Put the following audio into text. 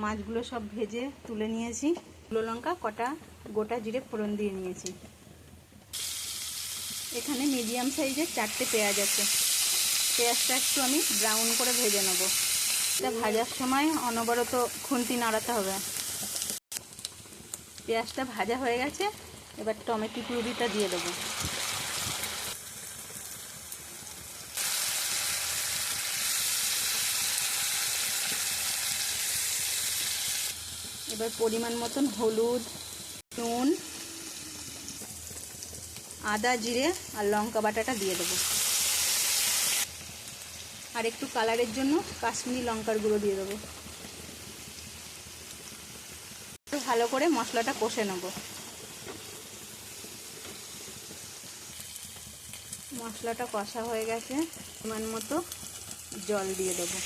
মাছগুলো সব ভেজে তুলে নিয়েছি। শুকনো লঙ্কা কটা গোটা জিরে ফোড়ন দিয়ে নিয়েছি। এখানে মিডিয়াম সাইজের 4টে পেঁয়াজ আছে। পেঁয়াজটা একটু আমি ব্রাউন করে ভেজে নেব। এটা ভাজার সময় অনবরত খুন্তি নাড়াতে হবে। পেঁয়াজটা ভাজা হয়ে গেছে, এবার টমেটো পিউরিটা দিয়ে দেবো। এবার পরিমাণ মতন হলুদ, নুন, আদা, জিরে আর লঙ্কা বাটাটা দিয়ে দেবো। আর একটু কালারের জন্য কাশ্মীরি লঙ্কার গুঁড়ো দিয়ে দেবো। একটু ভালো করে মশলাটা কষে নেব। মশলাটা কষা হয়ে গেছে, পরিমাণ মতো জল দিয়ে দেবো।